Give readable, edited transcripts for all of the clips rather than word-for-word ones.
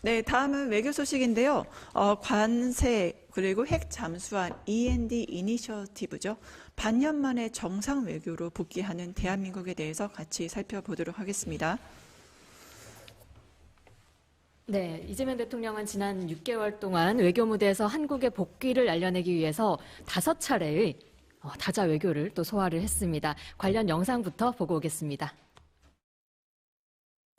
네, 다음은 외교 소식인데요. 관세 그리고 핵 잠수함 END 이니셔티브죠. 반년 만에 정상 외교로 복귀하는 대한민국에 대해서 같이 살펴보도록 하겠습니다. 네, 이재명 대통령은 지난 6개월 동안 외교 무대에서 한국의 복귀를 알려내기 위해서 5차례의 다자 외교를 또 소화를 했습니다. 관련 영상부터 보고 오겠습니다.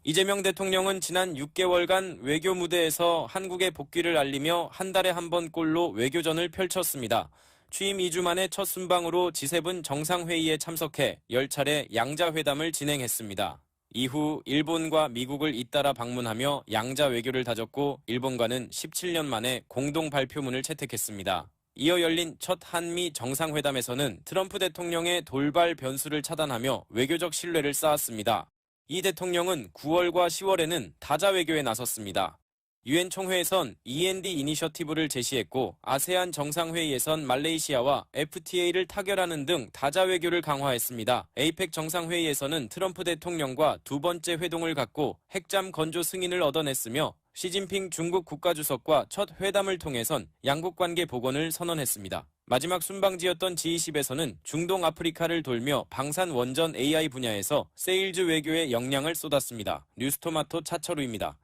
이재명 대통령은 지난 6개월간 외교 무대에서 한국의 복귀를 알리며 한 달에 한 번꼴로 외교전을 펼쳤습니다. 취임 2주 만에 첫 순방으로 G7 정상회의에 참석해 10차례 양자회담을 진행했습니다. 이후 일본과 미국을 잇따라 방문하며 양자 외교를 다졌고 일본과는 17년 만에 공동 발표문을 채택했습니다. 이어 열린 첫 한미 정상회담에서는 트럼프 대통령의 돌발 변수를 차단하며 외교적 신뢰를 쌓았습니다. 이 대통령은 9월과 10월에는 다자 외교에 나섰습니다. 유엔 총회에선 END 이니셔티브를 제시했고 아세안 정상회의에선 말레이시아와 FTA를 타결하는 등 다자 외교를 강화했습니다. 에이펙 정상회의에서는 트럼프 대통령과 두 번째 회동을 갖고 핵잠 건조 승인을 얻어냈으며 시진핑 중국 국가주석과 첫 회담을 통해선 양국 관계 복원을 선언했습니다. 마지막 순방지였던 G20에서는 중동 아프리카를 돌며 방산 원전 AI 분야에서 세일즈 외교에 역량을 쏟았습니다. 뉴스토마토 차철우입니다.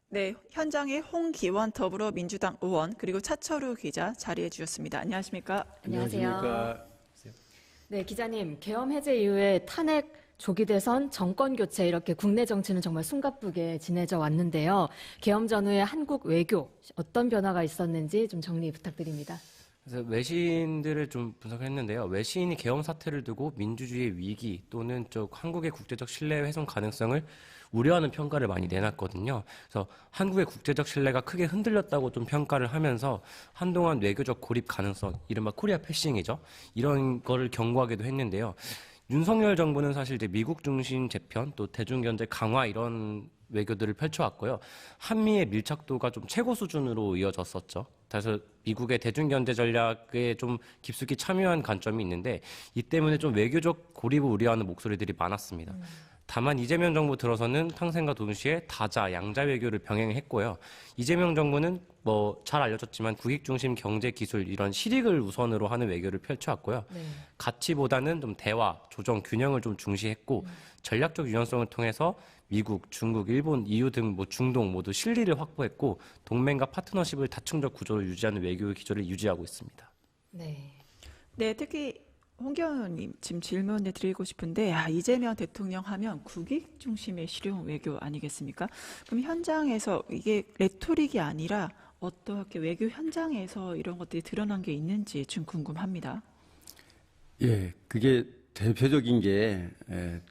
네, 현장에 홍기원 더불어민주당 의원 그리고 차철우 기자 자리해 주셨습니다. 안녕하십니까? 안녕하세요. 네, 기자님, 계엄 해제 이후에 탄핵 조기대선, 정권 교체 이렇게 국내 정치는 정말 숨가쁘게 지내져 왔는데요. 계엄 전후의 한국 외교 어떤 변화가 있었는지 좀 정리 부탁드립니다. 그래서 외신들을 좀 분석했는데요. 외신이 계엄 사태를 두고 민주주의의 위기 또는 한국의 국제적 신뢰 훼손 가능성을 우려하는 평가를 많이 내놨거든요. 그래서 한국의 국제적 신뢰가 크게 흔들렸다고 좀 평가를 하면서 한동안 외교적 고립 가능성, 이른바 코리아 패싱이죠. 이런 거를 경고하기도 했는데요. 윤석열 정부는 사실 이제 미국 중심 재편 또 대중경제 강화 이런 외교들을 펼쳐왔고요. 한미의 밀착도가 좀 최고 수준으로 이어졌었죠. 그래서 미국의 대중경제 전략에 좀 깊숙이 참여한 관점이 있는데 이 때문에 좀 외교적 고립을 우려하는 목소리들이 많았습니다. 다만 이재명 정부 들어서는 상생과 동시에 다자, 양자 외교를 병행했고요. 이재명 정부는 잘 알려졌지만 국익 중심 경제 기술 이런 실익을 우선으로 하는 외교를 펼쳐왔고요. 네. 가치보다는 좀 대화, 조정, 균형을 좀 중시했고 전략적 유연성을 통해서 미국, 중국, 일본, EU 등 중동 모두 실리를 확보했고 동맹과 파트너십을 다층적 구조를 유지하는 외교 기조를 유지하고 있습니다. 네. 네, 특히 홍기원 의원님 지금 질문을 드리고 싶은데 이재명 대통령 하면 국익 중심의 실용 외교 아니겠습니까? 그럼 현장에서 이게 레토릭이 아니라 어떻게 외교 현장에서 이런 것들이 드러난 게 있는지 좀 궁금합니다. 예, 그게 대표적인 게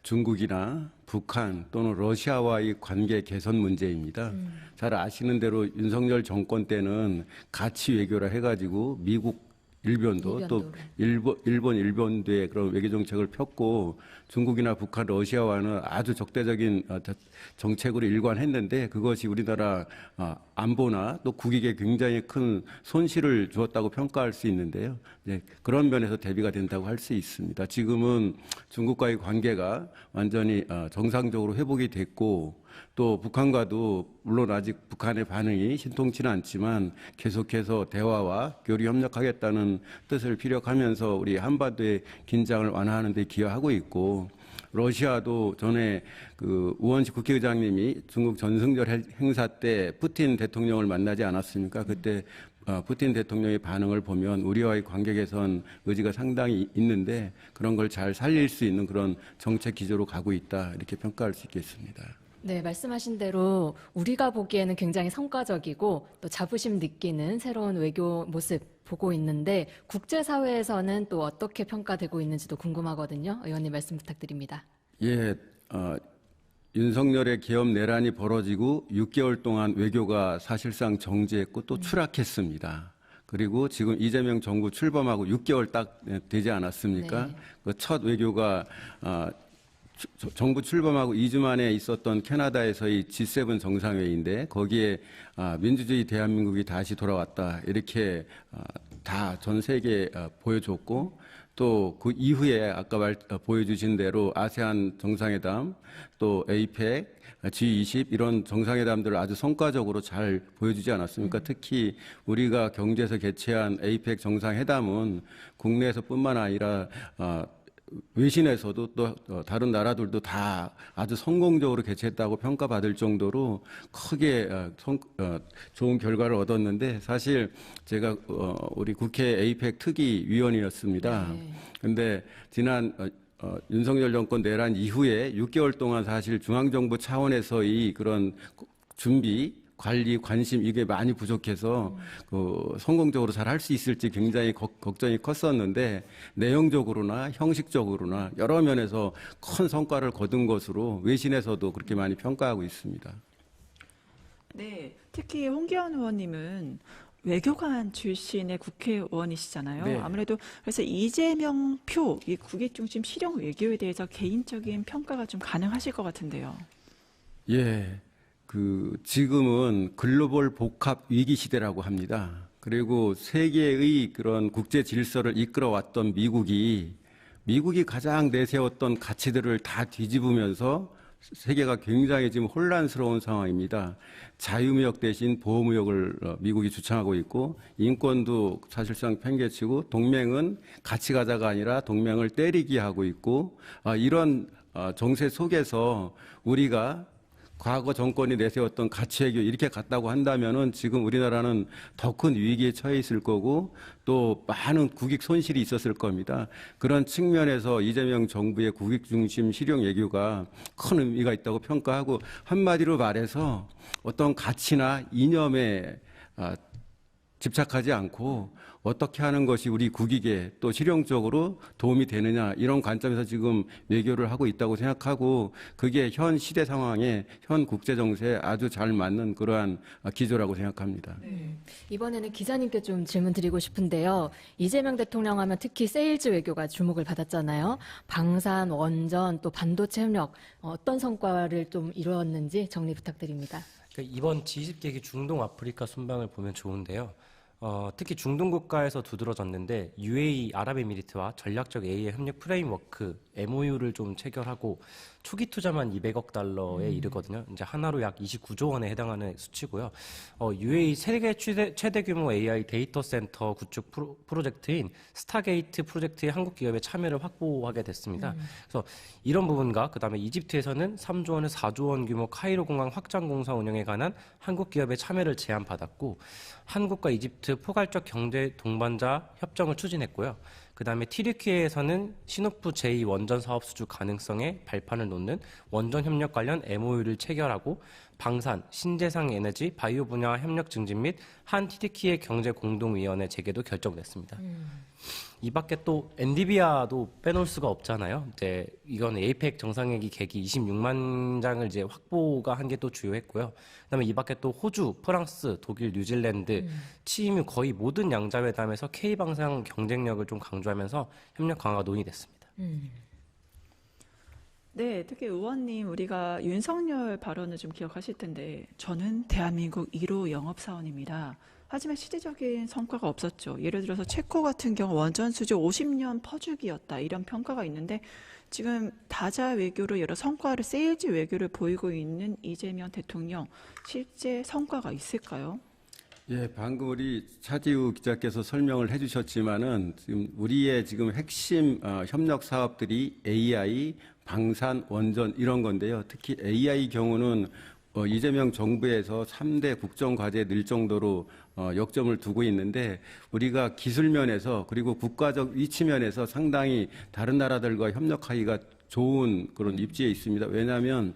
중국이나 북한 또는 러시아와의 관계 개선 문제입니다. 잘 아시는 대로 윤석열 정권 때는 가치 외교라 해가지고 미국 일본도 또 일본도의 그런 외교 정책을 폈고 중국이나 북한, 러시아와는 아주 적대적인 정책으로 일관했는데 그것이 우리나라 안보나 또 국익에 굉장히 큰 손실을 주었다고 평가할 수 있는데요. 네, 그런 면에서 대비가 된다고 할 수 있습니다. 지금은 중국과의 관계가 완전히 정상적으로 회복이 됐고 또 북한과도 물론 아직 북한의 반응이 신통치는 않지만 계속해서 대화와 교류 협력하겠다는 뜻을 피력하면서 우리 한반도의 긴장을 완화하는 데 기여하고 있고 러시아도 전에 우원식 국회의장님이 중국 전승절 행사 때 푸틴 대통령을 만나지 않았습니까? 그때 푸틴 대통령의 반응을 보면 우리와의 관계 개선 의지가 상당히 있는데 그런 걸 잘 살릴 수 있는 그런 정책 기조로 가고 있다 이렇게 평가할 수 있겠습니다. 네, 말씀하신 대로 우리가 보기에는 굉장히 성과적이고 또 자부심 느끼는 새로운 외교 모습 보고 있는데 국제사회에서는 또 어떻게 평가되고 있는지도 궁금하거든요. 의원님 말씀 부탁드립니다. 예, 윤석열의 계엄 내란이 벌어지고 6개월 동안 외교가 사실상 정지했고 또 추락했습니다. 그리고 지금 이재명 정부 출범하고 6개월 딱 되지 않았습니까? 네. 그 첫 외교가 정부 출범하고 2주 만에 있었던 캐나다에서의 G7 정상회의인데 거기에 민주주의 대한민국이 다시 돌아왔다 이렇게 다 전 세계에 보여줬고 또 그 이후에 아까 보여주신 대로 아세안 정상회담, 또 에이펙, G20 이런 정상회담들을 아주 성과적으로 잘 보여주지 않았습니까? 특히 우리가 경주에서 개최한 에이펙 정상회담은 국내에서뿐만 아니라 외신에서도 또 다른 나라들도 다 아주 성공적으로 개최했다고 평가받을 정도로 크게 좋은 결과를 얻었는데 사실 제가 우리 국회 에이펙 특위 위원이었습니다. 근데 지난 윤석열 정권 내란 이후에 6개월 동안 사실 중앙정부 차원에서의 그런 준비, 관리, 관심 이게 많이 부족해서 성공적으로 잘 할 수 있을지 굉장히 걱정이 컸었는데 내용적으로나 형식적으로나 여러 면에서 큰 성과를 거둔 것으로 외신에서도 그렇게 많이 평가하고 있습니다. 네, 특히 홍기현 의원님은 외교관 출신의 국회의원이시잖아요. 네. 아무래도 그래서 이재명 표, 이 국익 중심 실용 외교에 대해서 개인적인 평가가 좀 가능하실 것 같은데요. 예. 지금은 글로벌 복합 위기 시대라고 합니다. 그리고 세계의 그런 국제 질서를 이끌어왔던 미국이 가장 내세웠던 가치들을 다 뒤집으면서 세계가 굉장히 지금 혼란스러운 상황입니다. 자유무역 대신 보호무역을 미국이 주창하고 있고 인권도 사실상 팽개치고 동맹은 같이 가자가 아니라 동맹을 때리기 하고 있고 이런 정세 속에서 우리가 과거 정권이 내세웠던 가치외교 이렇게 갔다고 한다면은 지금 우리나라는 더 큰 위기에 처해 있을 거고 또 많은 국익 손실이 있었을 겁니다. 그런 측면에서 이재명 정부의 국익 중심 실용 외교가 큰 의미가 있다고 평가하고 한마디로 말해서 어떤 가치나 이념에 집착하지 않고 어떻게 하는 것이 우리 국익에 또 실용적으로 도움이 되느냐 이런 관점에서 지금 외교를 하고 있다고 생각하고 그게 현 시대 상황에 현 국제 정세에 아주 잘 맞는 그러한 기조라고 생각합니다. 네. 이번에는 기자님께 좀 질문 드리고 싶은데요. 이재명 대통령 하면 특히 세일즈 외교가 주목을 받았잖아요. 방산, 원전, 또 반도체 협력 어떤 성과를 좀 이루었는지 정리 부탁드립니다. 그러니까 이번 G20 계기 중동 아프리카 순방을 보면 좋은데요. 특히 중동 국가에서 두드러졌는데 UAE 아랍에미리트와 전략적 AI의 협력 프레임워크 MOU를 좀 체결하고 초기 투자만 200억 달러에 이르거든요. 이제 하나로 약 29조 원에 해당하는 수치고요. UAE 세계 최대 규모 AI 데이터 센터 구축 프로젝트인 스타게이트 프로젝트에 한국 기업의 참여를 확보하게 됐습니다. 그래서 이런 부분과 그다음에 이집트에서는 3조 원에서 4조 원 규모 카이로 공항 확장 공사 운영에 관한 한국 기업의 참여를 제안받았고 한국과 이집트 포괄적 경제 동반자 협정을 추진했고요. 그다음에 튀르키예에서는 시노프 제2 원전 사업 수주 가능성에 발판을 놓는 원전 협력 관련 MOU를 체결하고 방산, 신재생 에너지, 바이오 분야 협력 증진 및 한 튀르키예 경제 공동위원회 재개도 결정됐습니다. 이 밖에 또 엔디비아도 빼놓을 수가 없잖아요. 이제 이건 에이펙 정상회의 계기 26만 장을 이제 확보가 한 게 또 주요했고요. 그다음에 이 밖에 또 호주, 프랑스, 독일, 뉴질랜드, 취임 거의 모든 양자회담에서 K 방산 경쟁력을 좀 강조하면서 협력 강화가 논의됐습니다. 네, 특히 의원님 우리가 윤석열 발언을 좀 기억하실 텐데 저는 대한민국 1호 영업사원입니다. 하지만 실질적인 성과가 없었죠. 예를 들어서 체코 같은 경우 원전 수주 50년 퍼주기였다 이런 평가가 있는데 지금 다자 외교로 여러 성과를 세일즈 외교를 보이고 있는 이재명 대통령 실제 성과가 있을까요? 예, 방금 우리 차지우 기자께서 설명을 해주셨지만은 지금 우리의 지금 핵심 협력 사업들이 AI, 방산, 원전 이런 건데요. 특히 AI 경우는 이재명 정부에서 3대 국정과제에 늘 정도로 역점을 두고 있는데 우리가 기술면에서 그리고 국가적 위치면에서 상당히 다른 나라들과 협력하기가 좋은 그런 입지에 있습니다. 왜냐하면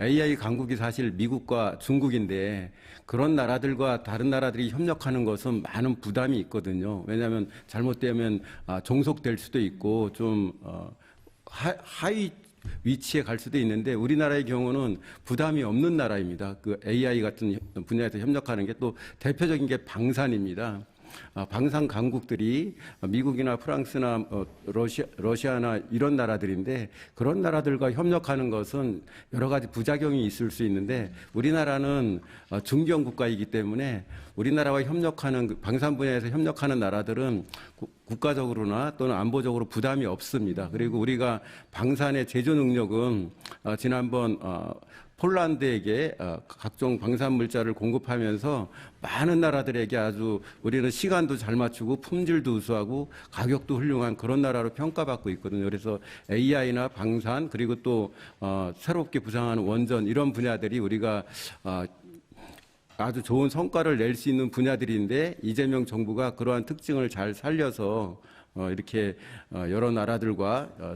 AI 강국이 사실 미국과 중국인데 그런 나라들과 다른 나라들이 협력하는 것은 많은 부담이 있거든요. 왜냐하면 잘못되면 종속될 수도 있고 좀 하위 위치에 갈 수도 있는데 우리나라의 경우는 부담이 없는 나라입니다. 그 AI 같은 분야에서 협력하는 게 또 대표적인 게 방산입니다. 방산 강국들이 미국이나 프랑스나 러시아나 이런 나라들인데 그런 나라들과 협력하는 것은 여러 가지 부작용이 있을 수 있는데 우리나라는 중견 국가이기 때문에 우리나라와 협력하는 방산 분야에서 협력하는 나라들은 국가적으로나 또는 안보적으로 부담이 없습니다. 그리고 우리가 방산의 제조 능력은 지난번 폴란드에게 각종 방산 물자를 공급하면서 많은 나라들에게 아주 우리는 시간도 잘 맞추고 품질도 우수하고 가격도 훌륭한 그런 나라로 평가받고 있거든요. 그래서 AI나 방산 그리고 또 새롭게 부상하는 원전 이런 분야들이 우리가 아주 좋은 성과를 낼 수 있는 분야들인데 이재명 정부가 그러한 특징을 잘 살려서 이렇게 여러 나라들과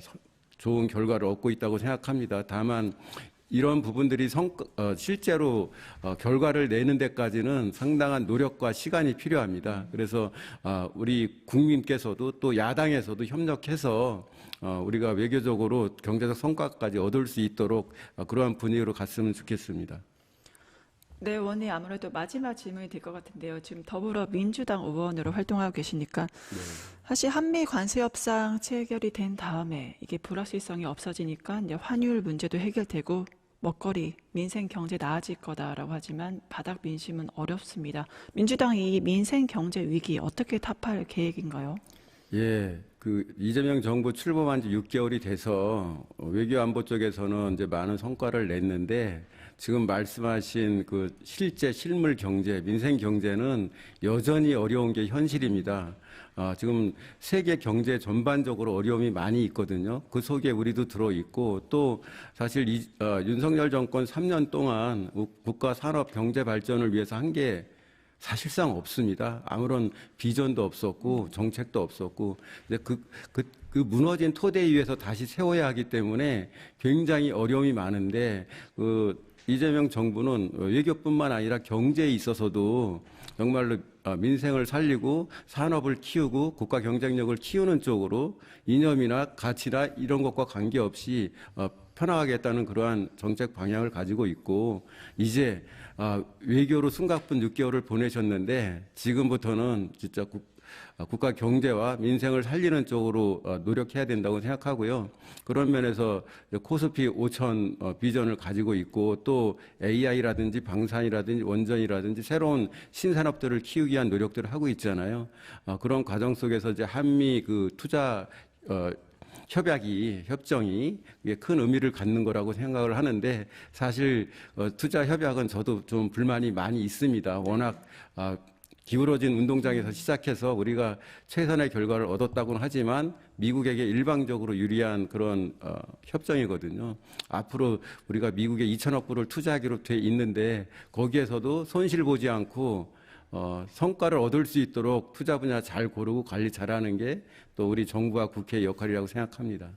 좋은 결과를 얻고 있다고 생각합니다. 다만 이런 부분들이 실제로 결과를 내는 데까지는 상당한 노력과 시간이 필요합니다. 그래서 우리 국민께서도 또 야당에서도 협력해서 우리가 외교적으로 경제적 성과까지 얻을 수 있도록 그러한 분위기로 갔으면 좋겠습니다. 네, 원님 아무래도 마지막 질문이 될 것 같은데요. 지금 더불어민주당 의원으로 활동하고 계시니까 사실 한미 관세 협상 체결이 된 다음에 이게 불확실성이 없어지니까 이제 환율 문제도 해결되고 먹거리, 민생 경제 나아질 거다라고 하지만 바닥 민심은 어렵습니다. 민주당이 이 민생 경제 위기 어떻게 타파할 계획인가요? 예, 이재명 정부 출범한 지 6개월이 돼서 외교 안보 쪽에서는 이제 많은 성과를 냈는데 지금 말씀하신 그 실물 경제, 민생 경제는 여전히 어려운 게 현실입니다. 지금 세계 경제 전반적으로 어려움이 많이 있거든요. 그 속에 우리도 들어있고 또 사실 윤석열 정권 3년 동안 국가 산업 경제 발전을 위해서 한 게 사실상 없습니다. 아무런 비전도 없었고 정책도 없었고 그 무너진 토대 위에서 다시 세워야 하기 때문에 굉장히 어려움이 많은데 이재명 정부는 외교뿐만 아니라 경제에 있어서도 정말로 민생을 살리고 산업을 키우고 국가 경쟁력을 키우는 쪽으로 이념이나 가치나 이런 것과 관계없이 펴나가겠다는 그러한 정책 방향을 가지고 있고 이제 외교로 숨가쁜 6개월을 보내셨는데 지금부터는 진짜 국가 경제와 민생을 살리는 쪽으로 노력해야 된다고 생각하고요. 그런 면에서 코스피 5천 비전을 가지고 있고 또 AI라든지 방산이라든지 원전이라든지 새로운 신산업들을 키우기 위한 노력들을 하고 있잖아요. 그런 과정 속에서 이제 한미 투자 협정이 큰 의미를 갖는 거라고 생각을 하는데 사실 투자 협약은 저도 좀 불만이 많이 있습니다. 워낙 기울어진 운동장에서 시작해서 우리가 최선의 결과를 얻었다고는 하지만 미국에게 일방적으로 유리한 그런 협정이거든요. 앞으로 우리가 미국에 2천억 불을 투자하기로 돼 있는데 거기에서도 손실 보지 않고 성과를 얻을 수 있도록 투자 분야 잘 고르고 관리 잘하는 게 또 우리 정부와 국회의 역할이라고 생각합니다.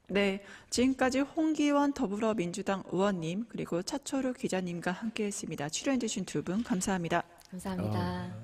네, 지금까지 홍기원 더불어민주당 의원님 그리고 차철우 기자님과 함께했습니다. 출연해주신 두 분 감사합니다. 감사합니다.